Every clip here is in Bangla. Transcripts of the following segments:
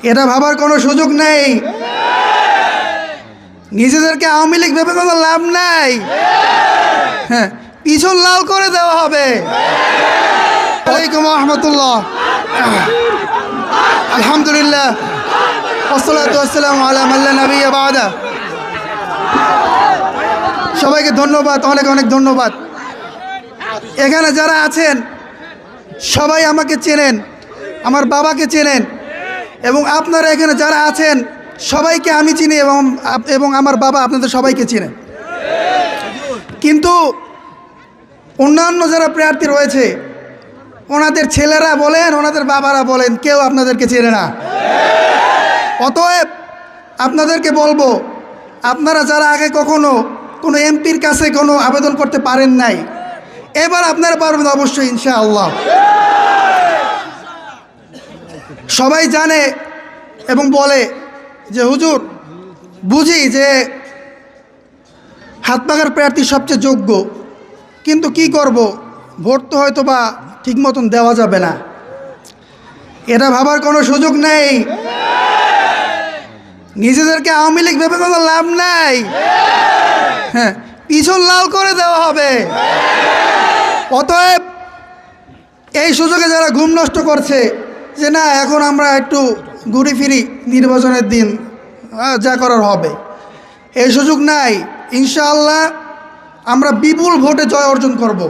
এটা ভাবার কোনো সুযোগ নেই। নিজেদেরকে আওয়ামী লীগ ভেবে কোনো লাভ নাই। হ্যাঁ, পিছন লাল করে দেওয়া হবে। ওয়ালাইকুম রহমতুল্লাহ। আলহামদুলিল্লাহ, ওয়াসসালাতু ওয়াসসালামু আলা মান লা নাবিয়্যা বা'দা। সবাইকে ধন্যবাদ, অনেক অনেক ধন্যবাদ। এখানে যারা আছেন সবাই আমাকে চেনেন, আমার বাবাকে চেনেন, এবং আপনারা এখানে যারা আছেন সবাইকে আমি চিনি, এবং আমার বাবা আপনাদের সবাইকে চিনেন। কিন্তু অন্যান্য যারা প্রার্থী রয়েছে, ওনাদের ছেলেরা বলেন, ওনাদের বাবারা বলেন, কেউ আপনাদেরকে চেনে না। অতএব আপনাদেরকে বলবো, আপনারা যারা আগে কখনো কোনো এমপির কাছে কোনো আবেদন করতে পারেন নাই, এবার আপনারা পারবেন অবশ্যই, ইনশাআল্লাহ। সবাই জানে এবং বলে যে হুজুর, বুঝি যে হাতবাগার প্রার্থী সবচেয়ে যোগ্য, কিন্তু কি করব, ভোট তো হয়তো বা ঠিক মতন দেওয়া যাবে না। এটা ভাবার কোনো সুযোগ নেই। নিজেদেরকে আওয়ামী লীগ ভেবে কোনো লাভ নাই। হ্যাঁ, পিছন লাল করে দেওয়া হবে। অতএব এই সুযোগে যারা ঘুম নষ্ট করছে যে না, এখন আমরা একটু ঘুরে ফিরি, নির্বাচনের দিন যা করার হবে, এই সুযোগ নাই। ইনশাআল্লাহ আমরা বিপুল ভোটে জয় অর্জন করব।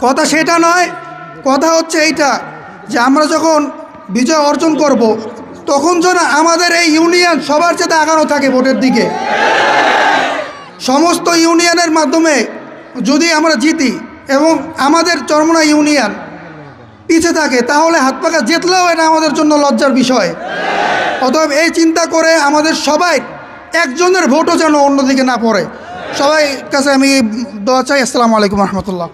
কথা সেটা নয়, কথা হচ্ছে এইটা যে আমরা যখন বিজয় অর্জন করব, তখন যেন আমাদের এই ইউনিয়ন সবার সাথে আগানো থাকে ভোটের দিকে। সমস্ত ইউনিয়নের মাধ্যমে যদি আমরা জিতি এবং আমাদের চরমোনা ইউনিয়ন পিছিয়ে থাকে, তাহলে হাতপাখা জিতলেও এটা আমাদের জন্য লজ্জার বিষয়। অতএব এই চিন্তা করে আমাদের সবাই একজনের ভোটও যেন অন্যদিকে না পড়ে, সবাই কাছে আমি দোয়া চাই। আসসালামু আলাইকুম রহমতুল্লাহ।